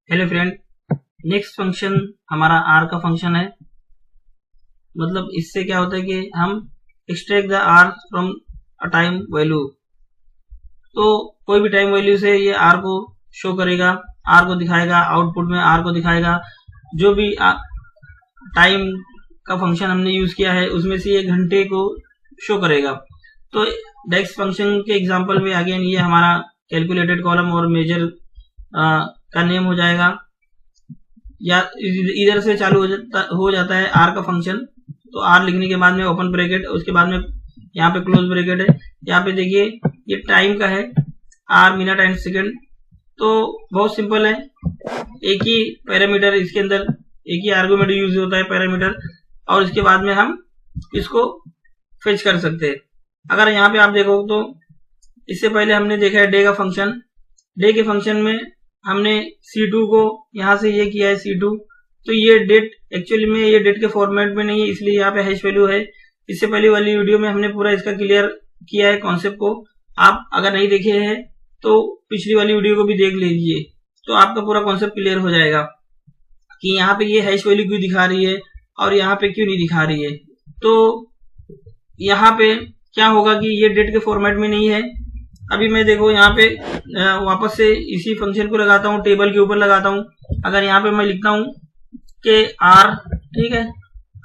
Hello friend, next function हमारा R का function है। मतलब इससे क्या होता है कि हम extract the R from a time value. तो कोई भी टाइम वैल्यू से ये आर को शो करेगा, आर को दिखाएगा, आउटपुट में आर को दिखाएगा। जो भी टाइम का फंक्शन हमने यूज किया है उसमें से ये घंटे को शो करेगा। तो नेक्स्ट फंक्शन के एग्जांपल में अगेन ये हमारा कैलकुलेटेड कॉलम और मेजर का नेम हो जाएगा, या इधर से चालू हो जाता है आर का फंक्शन। तो आर लिखने के बाद में ओपन ब्रैकेट, उसके बाद में यहाँ पे क्लोज ब्रैकेट है। यहाँ पे देखिए ये टाइम का है, आर मिनट एंड सेकंड। तो बहुत सिंपल है, एक ही पैरामीटर इसके अंदर, एक ही आर्गुमेंट यूज होता है पैरामीटर, और इसके बाद में हम इसको फेच कर सकते हैं। अगर यहाँ पे आप देखो तो इससे पहले हमने देखा है डे का फंक्शन। डे के फंक्शन में हमने C2 को यहाँ से ये किया है C2। तो ये डेट एक्चुअली में ये डेट के फॉर्मेट में नहीं है, इसलिए यहाँ पे हैश वैल्यू है। इससे पहले वाली वीडियो में हमने पूरा इसका क्लियर किया है कॉन्सेप्ट को। आप अगर नहीं देखे हैं तो पिछली वाली वीडियो को भी देख लीजिए, तो आपका पूरा कॉन्सेप्ट क्लियर हो जाएगा कि यहाँ पे ये हैश वैल्यू क्यों दिखा रही है और यहाँ पे क्यों नहीं दिखा रही है। तो यहाँ पे क्या होगा कि ये डेट के फॉर्मेट में नहीं है। अभी मैं देखो यहाँ पे वापस से इसी फंक्शन को लगाता हूँ, टेबल के ऊपर लगाता हूँ। अगर यहाँ पे मैं लिखता हूँ कि आर, ठीक है,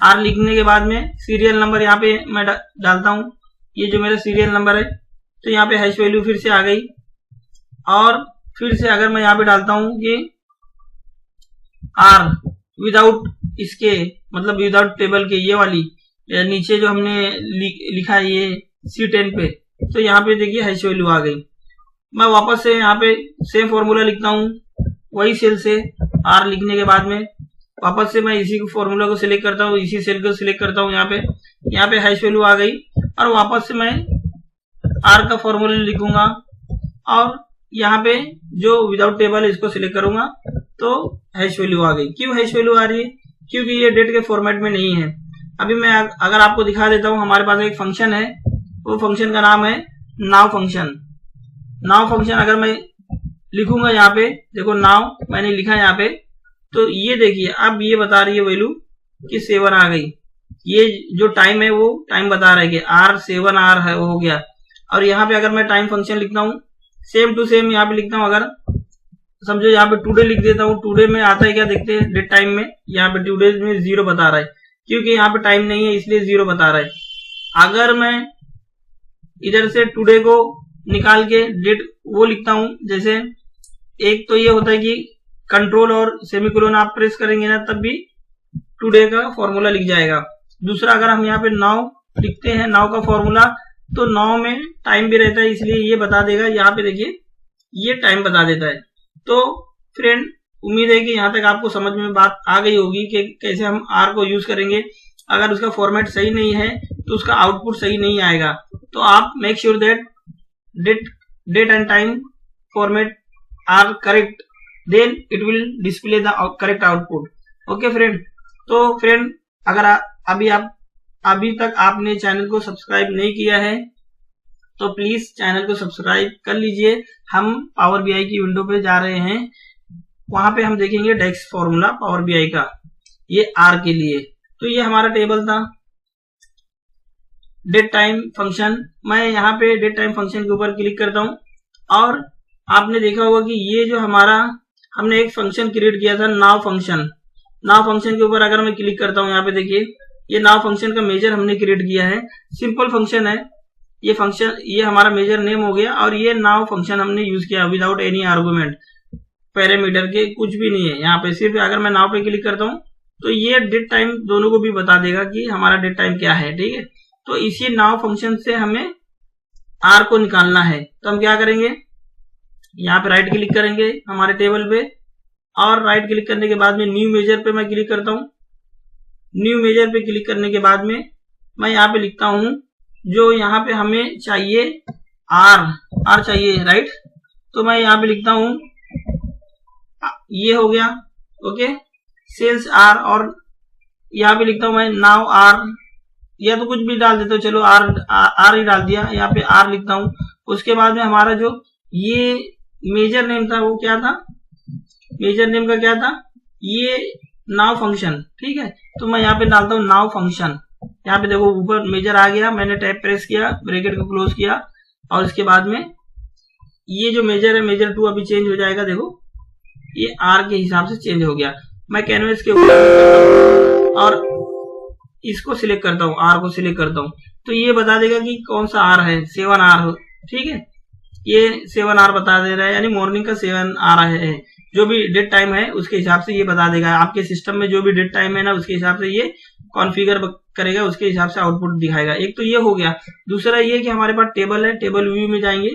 आर लिखने के बाद में सीरियल नंबर यहाँ पे मैं डालता हूँ, ये जो मेरा सीरियल नंबर है। तो यहाँ पे हैश वैल्यू फिर से आ गई। और फिर से अगर मैं यहाँ पे डालता हूँ कि आर विदाउट इसके, मतलब विदाउट टेबल के, ये वाली नीचे जो हमने लिखा है ये C10 पे, तो यहाँ पे देखिए हैश वैल्यू आ गई। मैं वापस से यहाँ पे सेम फॉर्मूला लिखता हूँ, वही सेल से आर लिखने के बाद में वापस से मैं इसी फॉर्मूला को सिलेक्ट करता हूँ, इसी सेल को सिलेक्ट करता हूँ। यहाँ पे हैश वैल्यू आ गई, और वापस से मैं आर का फॉर्मूला लिखूंगा, और यहाँ पे जो विदाउट टेबल है इसको सिलेक्ट करूंगा, तो हैश वैल्यू आ गई। क्यों हैश वैल्यू आ रही है? क्योंकि ये डेट के फॉर्मेट में नहीं है। अभी मैं अगर आपको दिखा देता हूँ, हमारे पास एक फंक्शन है, वो फंक्शन का नाम है नाउ फंक्शन। नाउ फंक्शन अगर मैं लिखूंगा यहाँ पे, देखो नाउ मैंने लिखा यहाँ पे, तो ये देखिए अब ये बता रही है वैल्यू कि 7 आ गई। ये जो टाइम है वो टाइम बता रहा है कि आर 7 आर है, हो गया। और यहाँ पे अगर मैं टाइम फंक्शन लिखता हूँ, सेम टू सेम यहाँ पे लिखता हूँ। अगर समझो यहाँ पे टुडे लिख देता हूँ, टुडे में आता है क्या देखते हैं डेट टाइम में। यहाँ पे टुडे में 0 बता रहा है, क्योंकि यहाँ पे टाइम नहीं है इसलिए 0 बता रहा है। अगर मैं इधर से टुडे को निकाल के डेट वो लिखता हूं, जैसे एक तो ये होता है कि कंट्रोल और सेमीकोलन आप प्रेस करेंगे ना, तब भी टुडे का फॉर्मूला लिख जाएगा। दूसरा, अगर हम यहाँ पे नाउ लिखते हैं, नाउ का फॉर्मूला, तो नाउ में टाइम भी रहता है, इसलिए ये बता देगा। यहाँ पे देखिए ये टाइम बता देता है। तो फ्रेंड, उम्मीद है कि यहाँ तक आपको समझ में बात आ गई होगी कि कैसे हम आर को यूज करेंगे। अगर उसका फॉर्मेट सही नहीं है तो उसका आउटपुट सही नहीं आएगा। तो आप make sure that date and time format are correct, then it will display the correct output. Okay friend. तो फ्रेंड, अगर अभी तक आपने चैनल को सब्सक्राइब नहीं किया है तो प्लीज चैनल को सब्सक्राइब कर लीजिए। हम पावर बीआई की विंडो पे जा रहे हैं, वहां पे हम देखेंगे डेक्स फॉर्मूला पावर बीआई का, ये आर के लिए। तो ये हमारा टेबल था डेट टाइम फंक्शन। मैं यहाँ पे डेट टाइम फंक्शन के ऊपर क्लिक करता हूँ, और आपने देखा होगा कि ये जो हमारा हमने एक फंक्शन क्रिएट किया था नाउ फंक्शन। नाउ फंक्शन के ऊपर अगर मैं क्लिक करता हूँ, यहाँ पे देखिए ये नाउ फंक्शन का मेजर हमने क्रिएट किया है। सिंपल फंक्शन है ये फंक्शन, ये हमारा मेजर नेम हो गया। और ये नाउ फंक्शन हमने यूज किया विदाउट एनी आर्गुमेंट, पैरामीटर के कुछ भी नहीं है। यहाँ पे सिर्फ अगर मैं नाउ पे क्लिक करता हूँ तो ये डेट टाइम दोनों को भी बता देगा कि हमारा डेट टाइम क्या है, ठीक है। तो इसी नाउ फंक्शन से हमें आर को निकालना है। तो हम क्या करेंगे, यहाँ पे राइट क्लिक करेंगे हमारे टेबल पे, और राइट क्लिक करने के बाद में न्यू मेजर पे मैं क्लिक करता हूँ। न्यू मेजर पे क्लिक करने के बाद में मैं यहाँ पे लिखता हूँ जो यहाँ पे हमें चाहिए आर चाहिए, राइट। तो मैं यहाँ पे लिखता हूँ, ये हो गया, ओके, सेल्स आर। और यहाँ पे लिखता हूँ मैं नाउ आर, या तो कुछ भी डाल देता हूँ, चलो आर ही डाल दिया। यहाँ पे आर लिखता हूँ। उसके बाद में हमारा जो ये मेजर नेम था वो क्या था, मेजर नेम का क्या था, ये नाउ फंक्शन, ठीक है। तो मैं यहाँ पे डालता हूँ नाउ फंक्शन। यहाँ पे देखो ऊपर मेजर आ गया, मैंने टैब प्रेस किया, ब्रैकेट को क्लोज किया और इसके बाद में ये जो मेजर है मेजर 2 अभी चेंज हो जाएगा। देखो ये आर के हिसाब से चेंज हो गया। मैं कैनवस के ऊपर और इसको सिलेक्ट करता हूँ, आर को सिलेक्ट करता हूँ, तो ये बता देगा कि कौन सा आर है, 7R हो, ठीक है। ये 7R बता दे रहा है, यानी मॉर्निंग का 7R है। जो भी डेट टाइम है उसके हिसाब से ये बता देगा। आपके सिस्टम में जो भी डेट टाइम है ना उसके हिसाब से ये कॉन्फ़िगर करेगा, उसके हिसाब से आउटपुट दिखाएगा। एक तो ये हो गया। दूसरा ये कि हमारे पास टेबल है, टेबल व्यू में जाएंगे।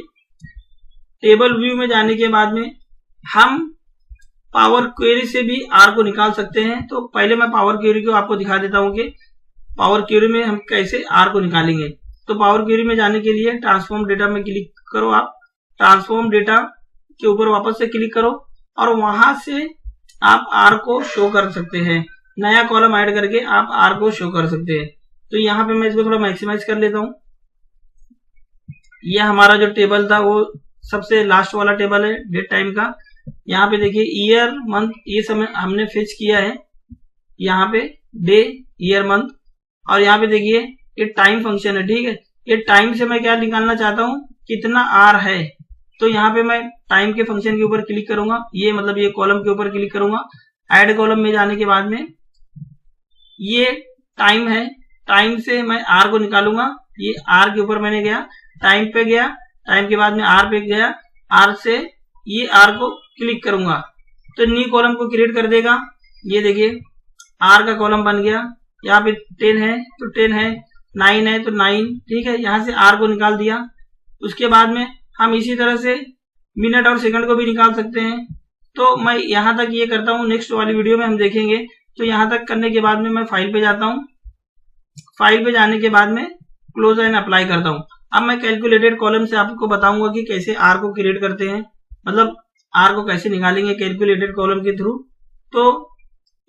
टेबल व्यू में जाने के बाद में हम पावर क्वेरी से भी आर को निकाल सकते हैं। तो पहले मैं पावर क्वेरी को आपको दिखा देता हूँ कि पावर क्वेरी में हम कैसे आर को निकालेंगे। तो पावर क्वेरी में जाने के लिए ट्रांसफॉर्म डेटा में क्लिक करो। आप ट्रांसफॉर्म डेटा के ऊपर वापस से क्लिक करो और वहां से आप आर को शो कर सकते हैं। नया कॉलम ऐड करके आप आर को शो कर सकते हैं। तो यहाँ पे मैं इसको थोड़ा मैक्सिमाइज कर लेता हूँ। यह हमारा जो टेबल था वो सबसे लास्ट वाला टेबल है डेट टाइम का। यहाँ पे देखिए ईयर मंथ ये समय हमने फिक्स किया है, यहाँ पे डे ईयर मंथ, और यहाँ पे देखिए ये टाइम फंक्शन है, ठीक है। ये टाइम से मैं क्या निकालना चाहता हूँ, कितना आर है। तो यहाँ पे मैं टाइम के फंक्शन के ऊपर क्लिक करूंगा, ये मतलब ये कॉलम के ऊपर क्लिक करूंगा। ऐड कॉलम में जाने के बाद में ये टाइम है, टाइम से मैं आर को निकालूंगा। ये आर के ऊपर मैंने गया, टाइम पे गया, टाइम के बाद में आर पे गया, आर से ये आर को क्लिक करूंगा तो न्यू कॉलम को क्रिएट कर देगा। ये देखिए आर का कॉलम बन गया। यहाँ पे 10 है तो 10 है, 9 है तो 9, ठीक है। यहाँ से आर को निकाल दिया। उसके बाद में हम इसी तरह से मिनट और सेकंड को भी निकाल सकते हैं। तो मैं यहाँ तक ये करता हूँ, नेक्स्ट वाली वीडियो में हम देखेंगे। तो यहाँ तक करने के बाद में मैं फाइल पे जाता हूँ। फाइल पे जाने के बाद में क्लोज एंड अप्लाई करता हूँ। अब मैं कैलकुलेटेड कॉलम से आपको बताऊंगा कि कैसे आर को क्रिएट करते हैं, मतलब आर को कैसे निकालेंगे कैलकुलेटेड कॉलम के थ्रू। तो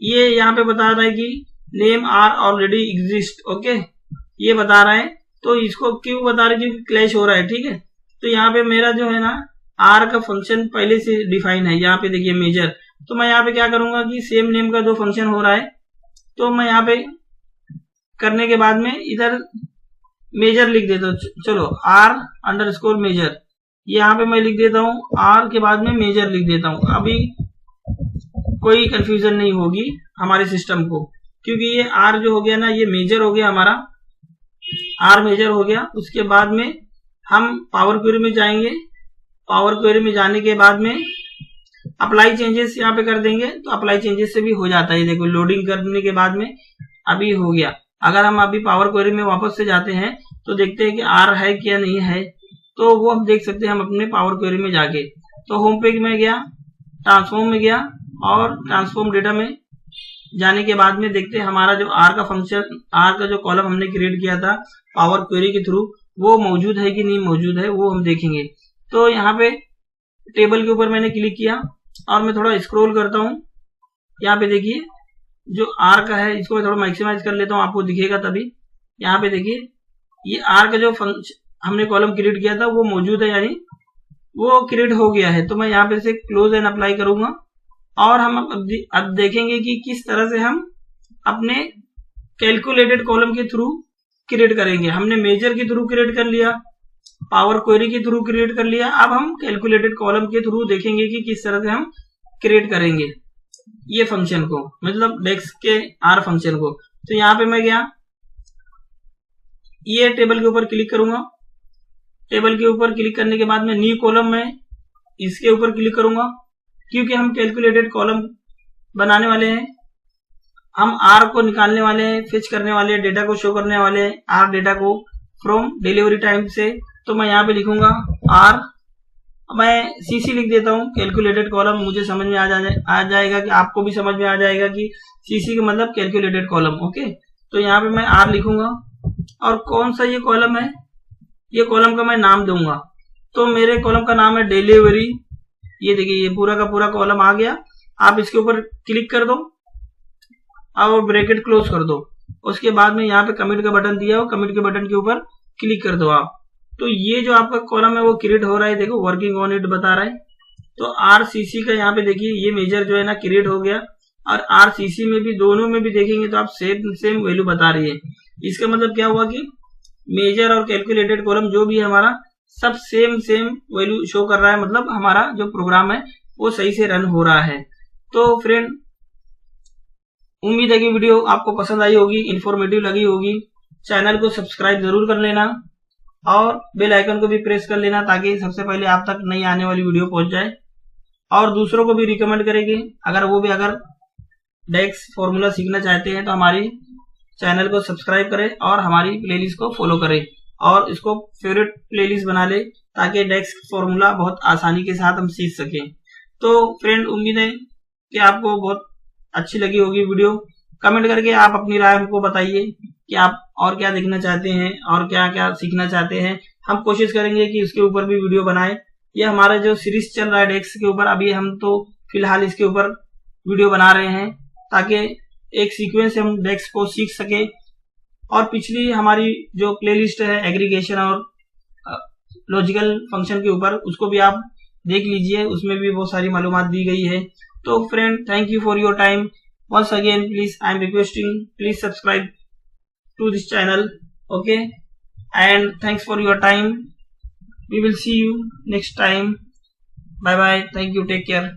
ये यहाँ पे बता रहा है कि name are already exist, okay, ये बता रहा है। तो इसको क्यों बता रहे, क्योंकि क्लैश हो रहा है, ठीक है। तो यहाँ पे मेरा जो है ना आर का फंक्शन पहले से डिफाइन है। यहाँ पे देखिए मेजर, तो मैं यहाँ पे क्या करूंगा कि सेम नेम का जो फंक्शन हो रहा है, तो मैं यहाँ पे करने के बाद में इधर मेजर लिख देता हूँ। चलो आर अंडरस्कोर मेजर, यहाँ पे मैं लिख देता हूँ, आर के बाद में मेजर लिख देता हूँ। अभी कोई कंफ्यूजन नहीं होगी हमारे सिस्टम को, क्योंकि ये आर जो हो गया ना ये मेजर हो गया, हमारा आर मेजर हो गया। उसके बाद में हम पावर क्वेरी में जाएंगे। पावर क्वेरी में जाने के बाद में अप्लाई चेंजेस यहाँ पे कर देंगे, तो अप्लाई चेंजेस से भी हो जाता है। देखो लोडिंग करने के बाद में अभी हो गया। अगर हम अभी पावर क्वेरी में वापस से जाते हैं तो देखते हैं कि आर है क्या नहीं है, तो वो हम देख सकते हैं हम अपने पावर क्वेरी में जाके। तो होम पेज में गया, ट्रांसफॉर्म में गया और ट्रांसफॉर्म डेटा में जाने के बाद में देखते हैं हमारा जो आर का फंक्शन, आर का जो कॉलम हमने क्रिएट किया था पावर क्वेरी के थ्रू, वो मौजूद है कि नहीं मौजूद है, वो हम देखेंगे। तो यहाँ पे टेबल के ऊपर मैंने क्लिक किया और मैं थोड़ा स्क्रॉल करता हूँ। यहाँ पे देखिए जो आर का है इसको मैं थोड़ा मैक्सिमाइज कर लेता हूँ, आपको दिखेगा तभी। यहाँ पे देखिए ये आर का जो हमने कॉलम क्रिएट किया था वो मौजूद है, यानी वो क्रिएट हो गया है। तो मैं यहाँ पे से क्लोज एंड अप्लाई करूंगा और हम अब देखेंगे कि किस तरह से हम अपने कैलकुलेटेड कॉलम के थ्रू क्रिएट करेंगे। हमने मेजर के थ्रू क्रिएट कर लिया, पावर क्वेरी के थ्रू क्रिएट कर लिया, अब हम कैलकुलेटेड कॉलम के थ्रू देखेंगे कि किस तरह से हम क्रिएट करेंगे ये फंक्शन को, मतलब डेस्क के आर फंक्शन को। तो यहाँ पे मैं गया, ये टेबल के ऊपर क्लिक करूंगा। टेबल के ऊपर क्लिक करने के बाद में न्यू कॉलम में इसके ऊपर क्लिक करूंगा, क्योंकि हम कैलकुलेटेड कॉलम बनाने वाले हैं। हम आर को निकालने वाले हैं, फिच करने वाले हैं, डेटा को शो करने वाले हैं, आर डेटा को फ्रॉम डिलीवरी टाइम से। तो मैं यहाँ पे लिखूंगा आर, मैं सीसी लिख देता हूँ कैलकुलेटेड कॉलम। मुझे समझ में आ जाएगा कि आपको भी समझ में आ जाएगा कि सीसी का मतलब कैलकुलेटेड कॉलम, ओके। तो यहाँ पे मैं आर लिखूंगा और कौन सा ये कॉलम है, ये कॉलम का मैं नाम दूंगा। तो मेरे कॉलम का नाम है डिलीवरी। ये देखिए ये पूरा का पूरा कॉलम आ गया। आप इसके ऊपर क्लिक कर दो और ब्रैकेट क्लोज कर दो। उसके बाद में यहाँ पे कमिट का बटन दिया हो, कमिट के बटन के ऊपर क्लिक कर दो आप। तो ये जो आपका कॉलम है वो क्रिएट हो रहा है, देखो वर्किंग ऑन इट बता रहा है। तो RCC का यहाँ पे देखिए ये मेजर जो है ना क्रिएट हो गया, और RCC में भी दोनों में भी देखेंगे तो आप सेम वैल्यू बता रही है। इसका मतलब क्या हुआ कि मेजर और कैलकुलेटेड कॉलम जो भी है हमारा सब सेम वैल्यू शो कर रहा है, मतलब हमारा जो प्रोग्राम है वो सही से रन हो रहा है। तो फ्रेंड उम्मीद है कि वीडियो आपको पसंद आई होगी, इंफॉर्मेटिव लगी होगी। चैनल को सब्सक्राइब जरूर कर लेना और बेल आइकन को भी प्रेस कर लेना ताकि सबसे पहले आप तक नई आने वाली वीडियो पहुंच जाए, और दूसरों को भी रिकमेंड करेंगे अगर डेक्स फॉर्मूला सीखना चाहते हैं तो हमारी चैनल को सब्सक्राइब करें और हमारी प्लेलिस्ट को फॉलो करें और इसको फेवरेट प्लेलिस्ट बना ले ताकि डेक्स फॉर्मूला बहुत आसानी के साथ हम सीख सकें। तो फ्रेंड उम्मीद है कि आपको बहुत अच्छी लगी होगी वीडियो। कमेंट करके आप अपनी राय हमको बताइए कि आप और क्या देखना चाहते हैं और क्या क्या सीखना चाहते हैं। हम कोशिश करेंगे कि उसके ऊपर भी वीडियो बनाए। ये हमारा जो सीरीज चल रहा है डेक्स के ऊपर, अभी हम तो फिलहाल इसके ऊपर वीडियो बना रहे हैं ताकि एक सीक्वेंस से हम डेक्स को सीख सके। और पिछली हमारी जो प्लेलिस्ट है एग्रीगेशन और लॉजिकल फंक्शन के ऊपर, उसको भी आप देख लीजिए, उसमें भी बहुत सारी मालूमात दी गई है। तो friend thank you for your time once again. Please, I am requesting, please subscribe to this channel, okay, and thanks for your time. We will see you next time. Bye bye, thank you, take care.